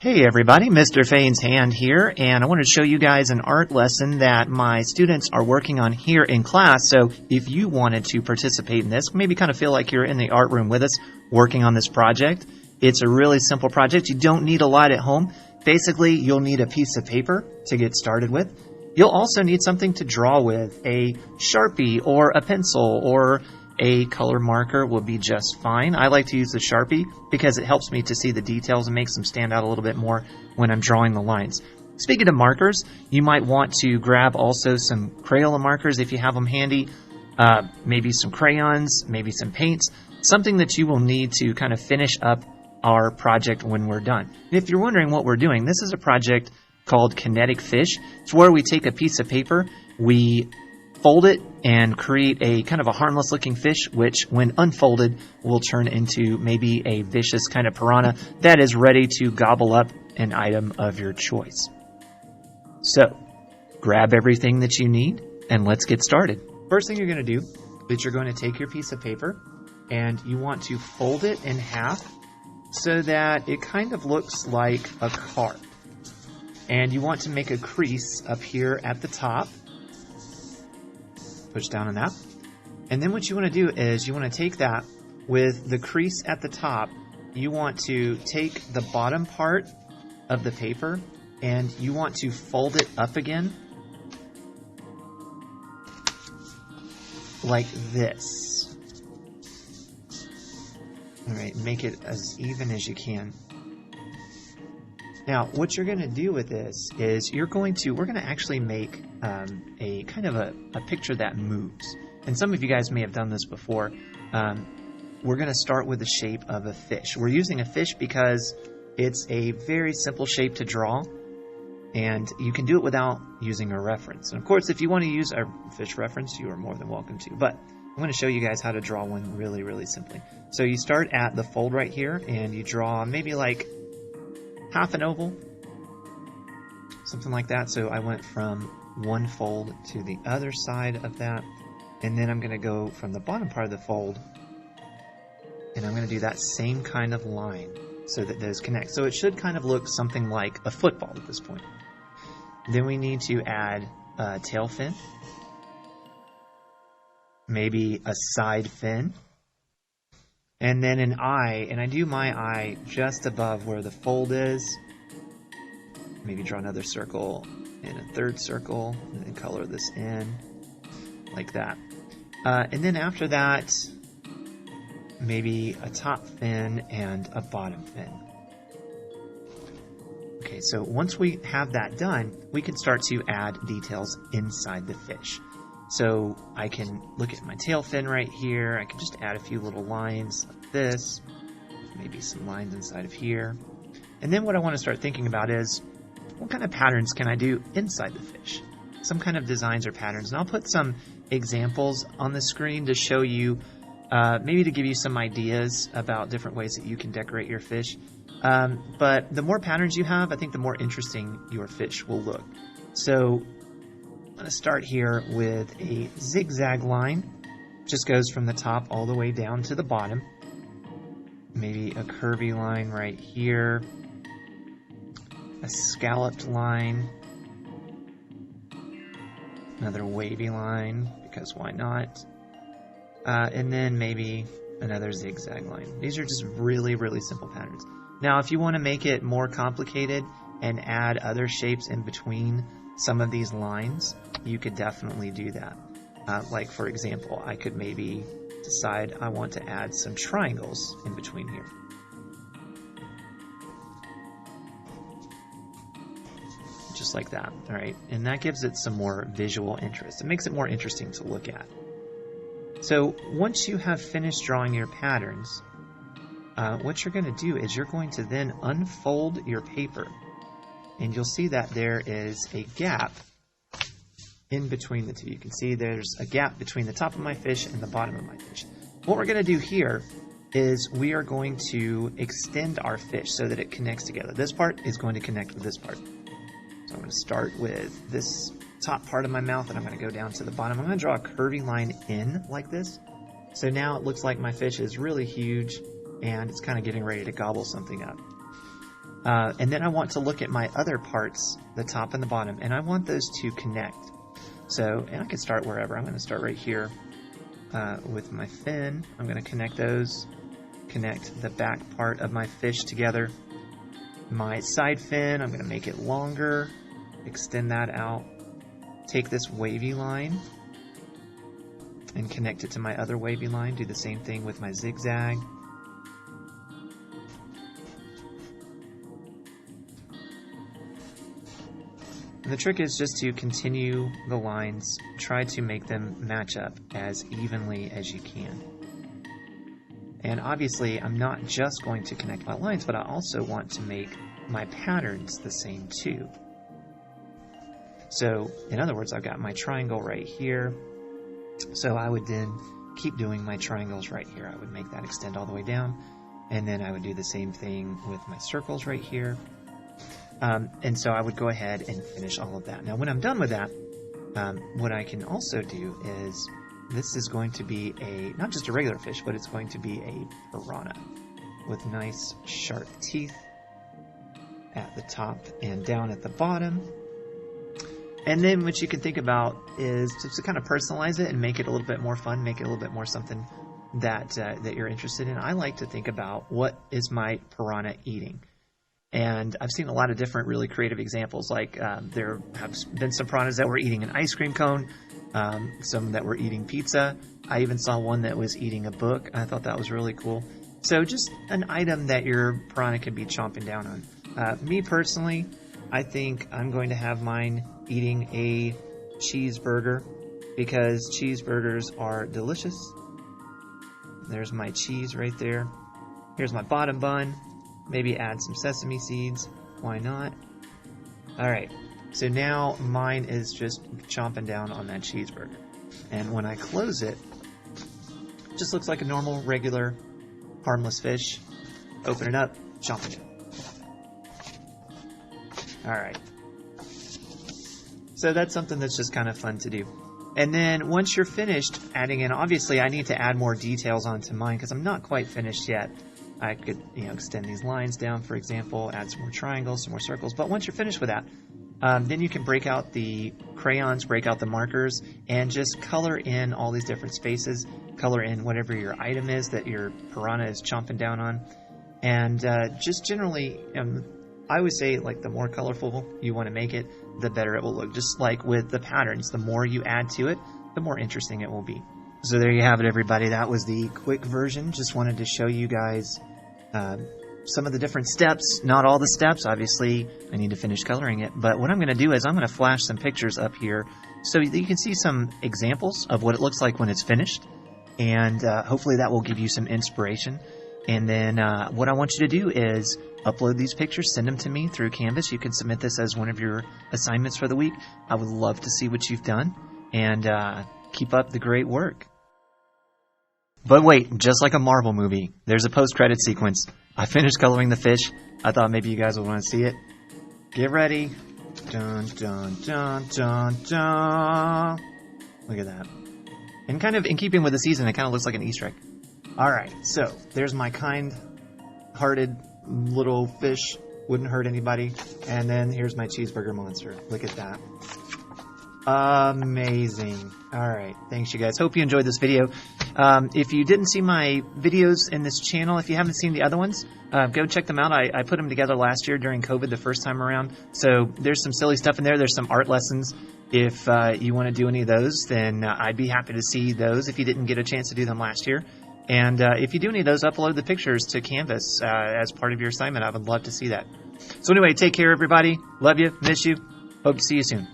Hey everybody, Mr. Fane's Hand here, and I wanted to show you guys an art lesson that my students are working on here in class. So if you wanted to participate in this, maybe kind of feel like you're in the art room with us working on this project. It's a really simple project. You don't need a lot at home. Basically, you'll need a piece of paper to get started with. You'll also need something to draw with. A Sharpie or a pencil or a color marker will be just fine. I like to use the Sharpie because it helps me to see the details and makes them stand out a little bit more when I'm drawing the lines. Speaking of markers, you might want to grab also some Crayola markers if you have them handy, maybe some crayons, maybe some paints, something that you will need to kind of finish up our project when we're done. And if you're wondering what we're doing, this is a project called Kinetic Fish. It's where we take a piece of paper, we fold it and create a kind of a harmless looking fish, which when unfolded will turn into maybe a vicious kind of piranha that is ready to gobble up an item of your choice. So grab everything that you need and let's get started. First thing you're going to do is you're going to take your piece of paper and you want to fold it in half so that it kind of looks like a card. And you want to make a crease up here at the top. Push down on that. And then what you want to do is you want to take that with the crease at the top. You want to take the bottom part of the paper and you want to fold it up again like this. All right, make it as even as you can. Now, what you're going to do with this is we're going to actually make a kind of a picture that moves. And some of you guys may have done this before. We're going to start with the shape of a fish. We're using a fish because it's a very simple shape to draw, and you can do it without using a reference. And of course, if you want to use a fish reference, you are more than welcome to. But I'm going to show you guys how to draw one really, really simply. So you start at the fold right here, and you draw maybe like half an oval, something like that. So I went from one fold to the other side of that, and then I'm going to go from the bottom part of the fold, and I'm going to do that same kind of line so that those connect. So it should kind of look something like a football at this point. Then we need to add a tail fin, maybe a side fin, and then an eye, and I do my eye just above where the fold is. Maybe draw another circle and a third circle, and then color this in like that. And then after that, maybe a top fin and a bottom fin. Okay, so once we have that done, we can start to add details inside the fish. So I can look at my tail fin right here. I can just add a few little lines like this, maybe some lines inside of here. And then what I want to start thinking about is, what kind of patterns can I do inside the fish? Some kind of designs or patterns. And I'll put some examples on the screen to show you, maybe to give you some ideas about different ways that you can decorate your fish. But the more patterns you have, I think the more interesting your fish will look. So I'm going to start here with a zigzag line. Just goes from the top all the way down to the bottom. Maybe a curvy line right here. A scalloped line. Another wavy line, because why not? And then maybe another zigzag line. These are just really, really simple patterns. Now, if you want to make it more complicated and add other shapes in between some of these lines, you could definitely do that. Like, for example, I could maybe decide I want to add some triangles in between here. Just like that, all right? And that gives it some more visual interest. It makes it more interesting to look at. So once you have finished drawing your patterns, what you're going to do is you're going to then unfold your paper. And you'll see that there is a gap in between the two. You can see there's a gap between the top of my fish and the bottom of my fish. What we're going to do here is we are going to extend our fish so that it connects together. This part is going to connect with this part. So I'm going to start with this top part of my mouth and I'm going to go down to the bottom. I'm going to draw a curvy line in like this. So now it looks like my fish is really huge and it's kind of getting ready to gobble something up. And then I want to look at my other parts, the top and the bottom, and I want those to connect. So, and I can start wherever. I'm going to start right here with my fin. I'm going to connect those, connect the back part of my fish together. My side fin, I'm going to make it longer, extend that out. Take this wavy line and connect it to my other wavy line. Do the same thing with my zigzag. And the trick is just to continue the lines, try to make them match up as evenly as you can. And obviously, I'm not just going to connect my lines, but I also want to make my patterns the same too. So, in other words, I've got my triangle right here. So I would then keep doing my triangles right here. I would make that extend all the way down. And then I would do the same thing with my circles right here. And so I would go ahead and finish all of that. Now, when I'm done with that, what I can also do is, this is going to be not just a regular fish, but it's going to be a piranha with nice sharp teeth at the top and down at the bottom. And then what you can think about is just to kind of personalize it and make it a little bit more fun, make it a little bit more something that you're interested in. I like to think about, what is my piranha eating? And I've seen a lot of different really creative examples, like there have been some piranhas that were eating an ice cream cone, some that were eating pizza. I even saw one that was eating a book. I thought that was really cool. So just an item that your piranha could be chomping down on. Me personally, I think I'm going to have mine eating a cheeseburger because cheeseburgers are delicious. There's my cheese right there. Here's my bottom bun. Maybe add some sesame seeds. Why not? All right. So now mine is just chomping down on that cheeseburger. And when I close it, it just looks like a normal, regular, harmless fish. Open it up, chomping it. All right. So that's something that's just kind of fun to do. And then once you're finished adding in, obviously I need to add more details onto mine because I'm not quite finished yet. I could, extend these lines down, for example, add some more triangles, some more circles. But once you're finished with that, then you can break out the crayons, break out the markers, and just color in all these different spaces, color in whatever your item is that your piranha is chomping down on. And just generally, I would say, like, the more colorful you want to make it, the better it will look. Just like with the patterns, the more you add to it, the more interesting it will be. So there you have it, everybody. That was the quick version. Just wanted to show you guys some of the different steps. Not all the steps, obviously. I need to finish coloring it. But what I'm going to do is I'm going to flash some pictures up here so that you can see some examples of what it looks like when it's finished. And hopefully that will give you some inspiration. And then what I want you to do is upload these pictures, send them to me through Canvas. You can submit this as one of your assignments for the week. I would love to see what you've done, and keep up the great work. But wait, just like a Marvel movie, there's a post-credit sequence. I finished coloring the fish. I thought maybe you guys would want to see it. Get ready. Dun, dun, dun, dun, dun. Look at that. And kind of in keeping with the season, it kind of looks like an Easter egg. All right, so there's my kind-hearted little fish. Wouldn't hurt anybody. And then here's my cheeseburger monster. Look at that. Amazing. All right. Thanks, you guys. Hope you enjoyed this video. If you didn't see my videos in this channel, if you haven't seen the other ones, go check them out. I put them together last year during COVID the first time around. So there's some silly stuff in there. There's some art lessons. If you want to do any of those, then I'd be happy to see those if you didn't get a chance to do them last year. And if you do any of those, upload the pictures to Canvas as part of your assignment. I would love to see that. So anyway, take care, everybody. Love you. Miss you. Hope to see you soon.